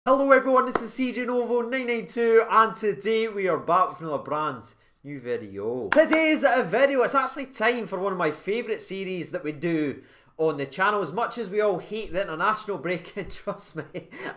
Hello everyone, this is CJ Novo 992 and today we are back with another brand new video. Today's video, it's actually time for one of my favourite series that we do on the channel. As much as we all hate the international break, and trust me,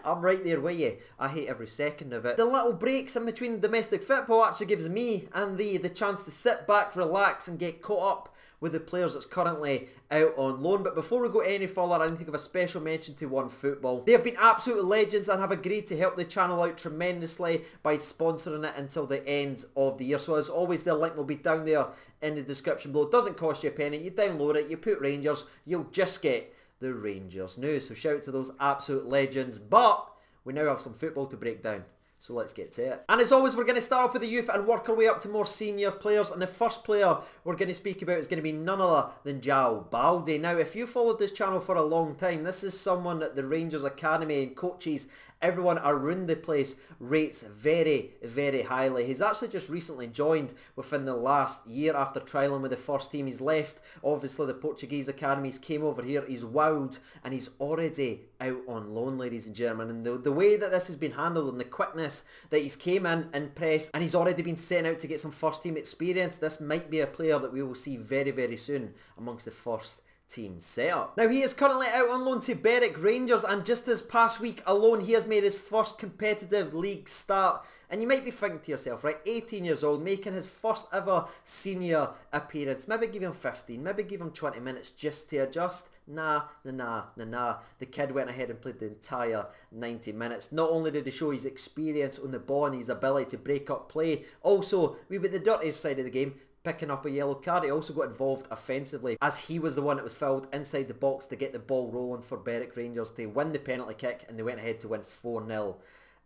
I'm right there with you. I hate every second of it. The little breaks in between domestic football actually gives me and the chance to sit back, relax and get caught up with the players that's currently out on loan. But before we go any further, I need to give a special mention to One Football. They have been absolute legends and have agreed to help the channel out tremendously by sponsoring it until the end of the year. So as always, their link will be down there in the description below. It doesn't cost you a penny. You download it, you put Rangers, you'll just get the Rangers news. So shout out to those absolute legends. But we now have some football to break down. So let's get to it. And as always, we're going to start off with the youth and work our way up to more senior players. And the first player we're going to speak about is going to be none other than João Balde. Now, if you followed this channel for a long time, this is someone that the Rangers Academy and coaches, everyone around the place rates very, very highly. He's actually just recently joined within the last year after trialling with the first team. He's left, obviously, the Portuguese academies, came over here, he's wowed, and he's already out on loan, ladies and gentlemen. And the way that this has been handled and the quickness that he's came in and pressed, and he's already been sent out to get some first team experience, this might be a player that we will see very, very soon amongst the first team setup. Now, he is currently out on loan to Berwick Rangers, and just this past week alone he has made his first competitive league start. And you might be thinking to yourself, right, 18 years old, making his first ever senior appearance, maybe give him 15, maybe give him 20 minutes just to adjust. Nah. The kid went ahead and played the entire 90 minutes. Not only did he show his experience on the ball and his ability to break up play, also, we were the dirtiest side of the game, picking up a yellow card. He also got involved offensively as he was the one that was fouled inside the box to get the ball rolling for Berwick Rangers to win the penalty kick, and they went ahead to win 4-0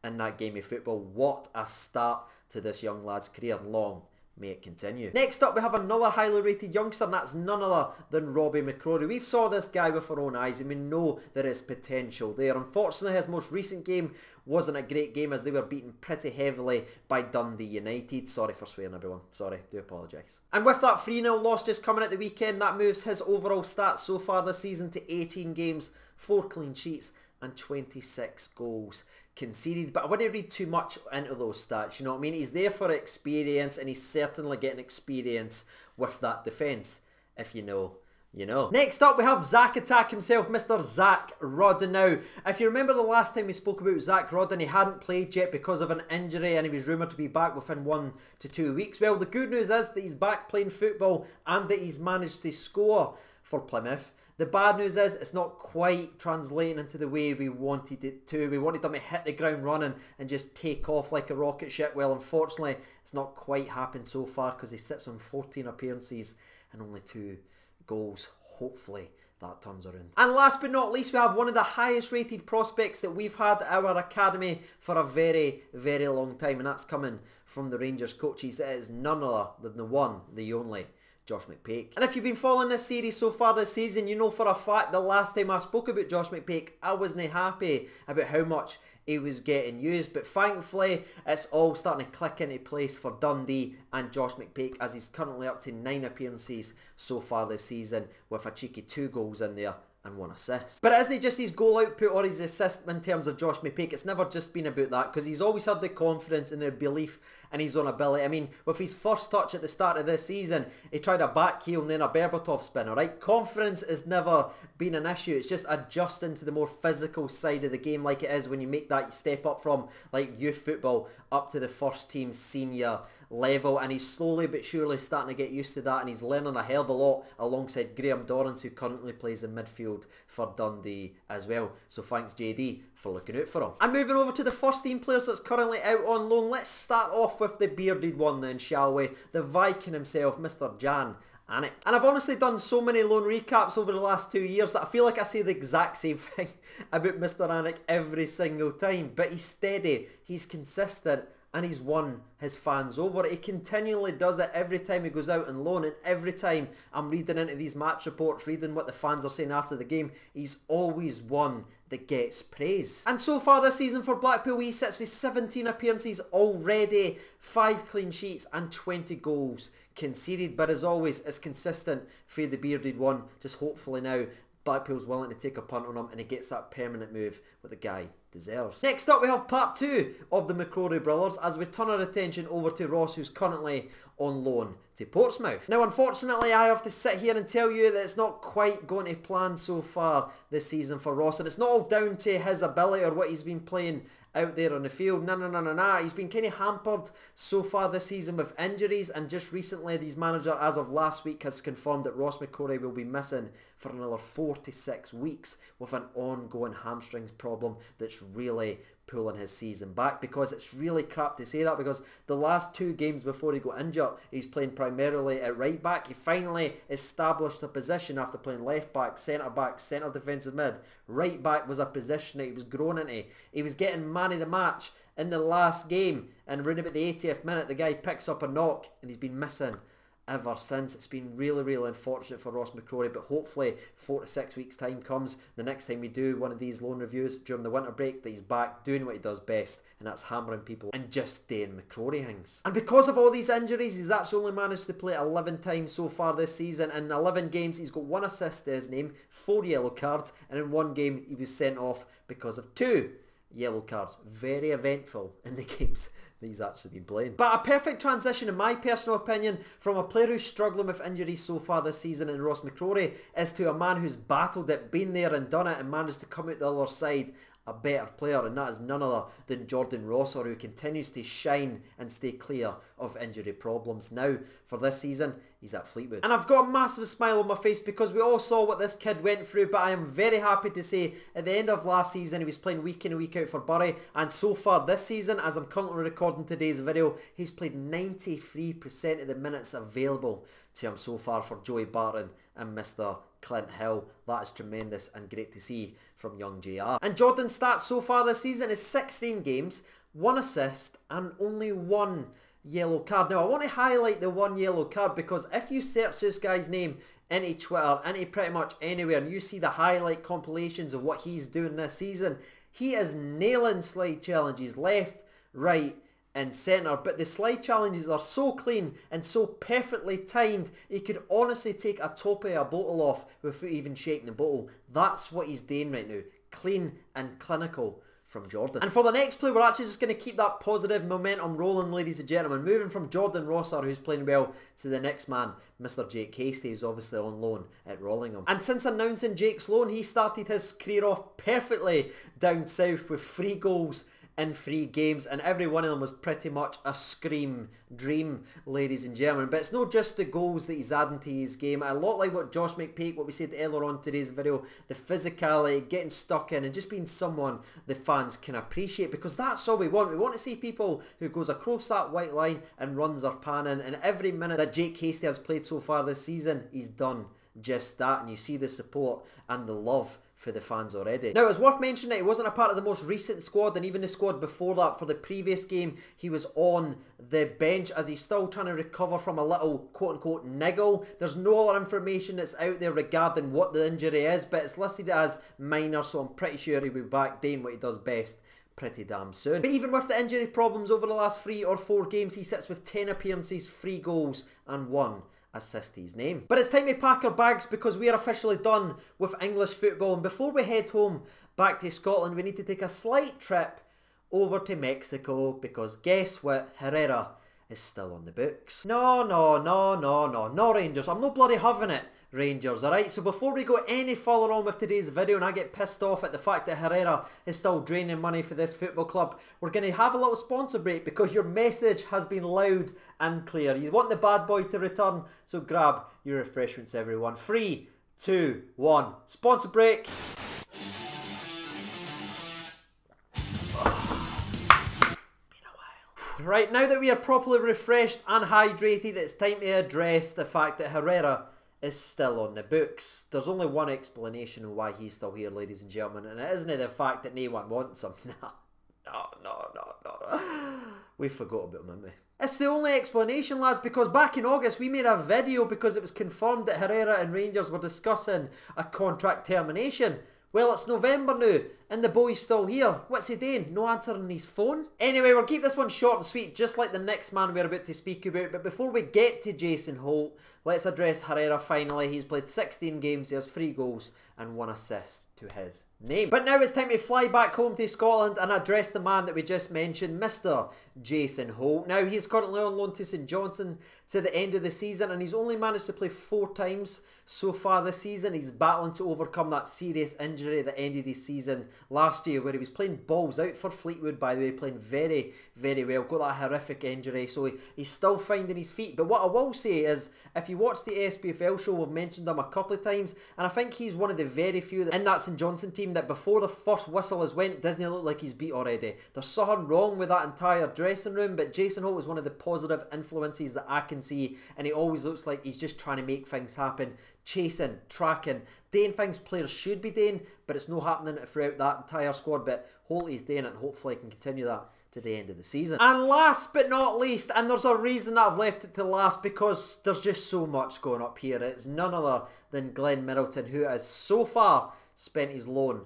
in that game of football. What a start to this young lad's career. Long may it continue. Next up, we have another highly rated youngster, and that's none other than Mccrorie. We've saw this guy with our own eyes and we know there is potential there. Unfortunately, his most recent game wasn't a great game as they were beaten pretty heavily by Dundee United. Sorry for swearing, everyone. Sorry, do apologise. And with that 3-0 loss just coming at the weekend, that moves his overall stats so far this season to 18 games, 4 clean sheets and 26 goals conceded. But I wouldn't read too much into those stats, you know what I mean? He's there for experience, and he's certainly getting experience with that defence. If you know, you know. Next up, we have Zach Attack himself, Mr. Zach Rodden. Now, if you remember the last time we spoke about Zach Rodden, he hadn't played yet because of an injury, and he was rumoured to be back within 1 to 2 weeks. Well, the good news is that he's back playing football and that he's managed to score for Plymouth. The bad news is it's not quite translating into the way we wanted it to. We wanted them to hit the ground running and just take off like a rocket ship. Well, unfortunately, it's not quite happened so far because he sits on 14 appearances and only 2 goals. Hopefully that turns around. And last but not least, we have one of the highest rated prospects that we've had at our academy for a very, very long time, and that's coming from the Rangers coaches. It is none other than the one, the only, Josh McPake. And if you've been following this series so far this season, you know for a fact the last time I spoke about Josh McPake, I wasn't happy about how much he was getting used. But thankfully, it's all starting to click into place for Dundee and Josh McPake, as he's currently up to 9 appearances so far this season with a cheeky 2 goals in there and 1 assist. But it isn't just his goal output or his assist in terms of Josh McPake. It's never just been about that, because he's always had the confidence and the belief in his own ability. I mean, with his first touch at the start of this season, he tried a back heel and then a Berbatov spin, alright? Confidence has never been an issue. It's just adjusting to the more physical side of the game, like it is when you make that step up from like youth football up to the first team senior level. And he's slowly but surely starting to get used to that, and he's learning a hell of a lot alongside Graham Dorrance, who currently plays in midfield for Dundee as well. So thanks JD for looking out for him. And moving over to the first team players that's currently out on loan, let's start off with the bearded one then, shall we? The Viking himself, Mr. Jan Anik. And I've honestly done so many loan recaps over the last 2 years that I feel like I say the exact same thing about Mr. Anik every single time. But he's steady, he's consistent, and he's won his fans over. He continually does it every time he goes out on loan, and every time I'm reading into these match reports, reading what the fans are saying after the game, he's always one that gets praise. And so far this season for Blackpool, he sits with 17 appearances already, 5 clean sheets and 20 goals conceded. But as always, it's consistent for the bearded one. Just hopefully now Blackpool's willing to take a punt on him and he gets that permanent move with the guy deserves. Next up we have part 2 of the Mccrorie brothers as we turn our attention over to Ross, who's currently on loan to Portsmouth. Now unfortunately I have to sit here and tell you that it's not quite going to plan so far this season for Ross, and it's not all down to his ability or what he's been playing out there on the field. No. He's been kind of hampered so far this season with injuries, and just recently his manager, as of last week, has confirmed that Ross Mccrorie will be missing for another 4 to 6 weeks with an ongoing hamstrings problem that's really pulling his season back. Because it's really crap to say that, because the last 2 games before he got injured, he's playing primarily at right back. He finally established a position after playing left back, centre defensive mid. Right back was a position that he was growing into. He was getting man of the match in the last game, and around about the 80th minute the guy picks up a knock, and he's been missing ever since. It's been really unfortunate for Ross Mccrorie, but hopefully 4 to 6 weeks time comes, the next time we do one of these loan reviews during the winter break, that he's back doing what he does best, and that's hammering people and just staying Mccrorie things. And because of all these injuries, he's actually only managed to play 11 times so far this season. In 11 games he's got 1 assist to his name, 4 yellow cards, and in 1 game he was sent off because of 2 yellow cards. Very eventful in the games that he's actually been playing. But a perfect transition, in my personal opinion, from a player who's struggling with injuries so far this season in Ross Mccrorie is to a man who's battled it, been there and done it, and managed to come out the other side a better player, and that is none other than Jordan Rossor, who continues to shine and stay clear of injury problems. Now, for this season, he's at Fleetwood. And I've got a massive smile on my face because we all saw what this kid went through, but I am very happy to say at the end of last season he was playing week in and week out for Bury, and so far this season, as I'm currently recording today's video, he's played 93% of the minutes available to him so far for Joey Barton and Mr. Clint Hill. That is tremendous and great to see from young JR. And Jordan's stats so far this season is 16 games, 1 assist and only 1 yellow card. Now I want to highlight the 1 yellow card because if you search this guy's name into Twitter, into pretty much anywhere, and you see the highlight compilations of what he's doing this season, he is nailing slide challenges left, right and centre, but the slide challenges are so clean and so perfectly timed, he could honestly take a top of a bottle off without even shaking the bottle. That's what he's doing right now. Clean and clinical from Jordan. And for the next play, we're actually just going to keep that positive momentum rolling, ladies and gentlemen. Moving from Jordan Rossor, who's playing well, to the next man, Mr. Jake Hastie, who's obviously on loan at Rollingham. And since announcing Jake's loan, he started his career off perfectly down south with 3 goals in 3 games, and every one of them was pretty much a scream dream, ladies and gentlemen. But it's not just the goals that he's adding to his game. A lot like what Josh McPake, what we said earlier on today's video, the physicality, getting stuck in and just being someone the fans can appreciate, because that's all we want. We want to see people who goes across that white line and runs their pan in, and every minute that Jake Hastie has played so far this season, he's done just that, and you see the support and the love for the fans already. Now, it's worth mentioning that he wasn't a part of the most recent squad, and even the squad before that. For the previous game, he was on the bench as he's still trying to recover from a little quote-unquote niggle. There's no other information that's out there regarding what the injury is, but it's listed as minor, so I'm pretty sure he'll be back doing what he does best pretty damn soon. But even with the injury problems over the last 3 or 4 games, he sits with 10 appearances, 3 goals and 1 assist to his name. But it's time to pack our bags because we are officially done with English football, and before we head home back to Scotland, we need to take a slight trip over to Mexico, because guess what? Herrera is still on the books. No, Rangers. I'm not bloody having it, Rangers, alright? So before we go any further on with today's video, and I get pissed off at the fact that Herrera is still draining money for this football club, we're going to have a little sponsor break because your message has been loud and clear. You want the bad boy to return, so grab your refreshments, everyone. 3, 2, 1. Sponsor break. Right, now that we are properly refreshed and hydrated, it's time to address the fact that Herrera is still on the books. There's only one explanation of why he's still here, ladies and gentlemen, and it isn't the fact that no one wants him. No. We forgot about him, didn't we? It's the only explanation, lads, because back in August we made a video because it was confirmed that Herrera and Rangers were discussing a contract termination. Well, it's November now, and the boy's still here. What's he doing? No answering his phone? Anyway, we'll keep this one short and sweet, just like the next man we're about to speak about. But before we get to Jason Holt, let's address Herrera finally. He's played 16 games, he has 3 goals and 1 assist to his name. But now it's time to fly back home to Scotland and address the man that we just mentioned, Mr. Jason Holt. Now, he's currently on loan to St Johnstone to the end of the season, and he's only managed to play 4 times so far this season. He's battling to overcome that serious injury at the end of the season last year, where he was playing balls out for Fleetwood, by the way, playing very, very well. Got that horrific injury, so he's still finding his feet. But what I will say is, if you watch the SPFL show, we've mentioned him a couple of times, and I think he's one of the very few in that St Johnstone team that before the first whistle has went, doesn't look like he's beat already. There's something wrong with that entire dressing room, but Jason Holt is one of the positive influences that I can see, and he always looks like he's just trying to make things happen, chasing, tracking, doing things players should be doing, but it's not happening throughout that entire squad. But Holt is doing it, and hopefully can continue that to the end of the season. And last but not least, and there's a reason that I've left it to last, because there's just so much going up here. It's none other than Glenn Middleton, who has so far spent his loan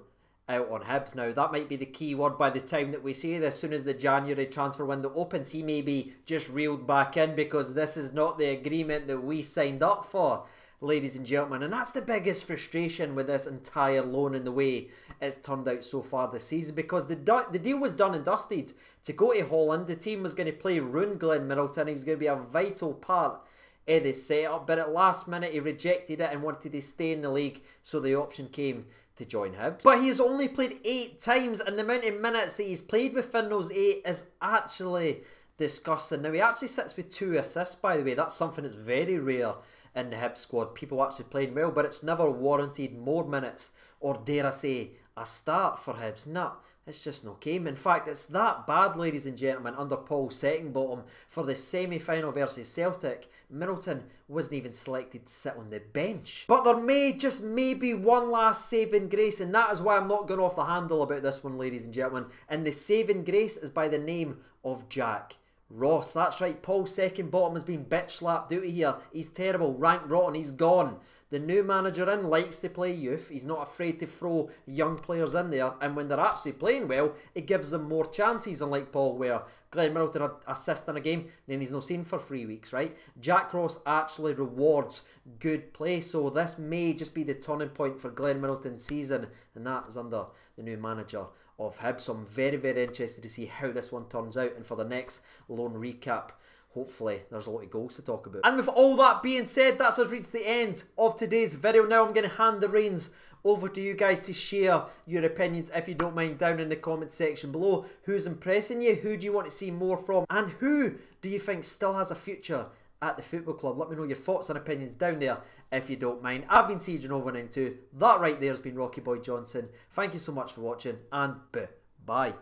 out on Hibs. Now, that might be the key word by the time that we say this. As soon as the January transfer window opens, he may be just reeled back in, because this is not the agreement that we signed up for, ladies and gentlemen. And that's the biggest frustration with this entire loan and the way it's turned out so far this season, because the deal was done and dusted to go to Holland. The team was going to play ruin Glenn Middleton. He was going to be a vital part of the setup, but at last minute he rejected it and wanted to stay in the league, so the option came to join Hibs. But he has only played 8 times, and the amount of minutes that he's played within those 8 is actually disgusting. Now, he actually sits with 2 assists, by the way. That's something that's very rare in the Hibs squad. People actually playing well, but it's never warranted more minutes, or dare I say, a start for Hibs. Nah, it's just no game. In fact, it's that bad, ladies and gentlemen, under Paul Seckingbottom for the semi-final versus Celtic. Middleton wasn't even selected to sit on the bench. But there may, just maybe, one last saving grace, and that is why I'm not going off the handle about this one, ladies and gentlemen. And the saving grace is by the name of Jack Ross. That's right, Paul Seckingbottom has been bitch slapped out of here. He's terrible, rank rotten, he's gone. The new manager in likes to play youth. He's not afraid to throw young players in there, and when they're actually playing well, it gives them more chances, unlike Paul, where Glenn Middleton had assist in a game, and then he's not seen for 3 weeks, right? Jack Ross actually rewards good play, so this may just be the turning point for Glenn Middleton's season, and that is under the new manager of Hibs. So I'm very, very interested to see how this one turns out, and for the next loan recap, hopefully there's a lot of goals to talk about. And with all that being said, that's us reached the end of today's video. Now I'm going to hand the reins over to you guys to share your opinions, if you don't mind, down in the comment section below. Who's impressing you? Who do you want to see more from? And who do you think still has a future at the football club? Let me know your thoughts and opinions down there, if you don't mind. I've been CJNova92. That right there has been Rocky Boy Johnson. Thank you so much for watching, and bye.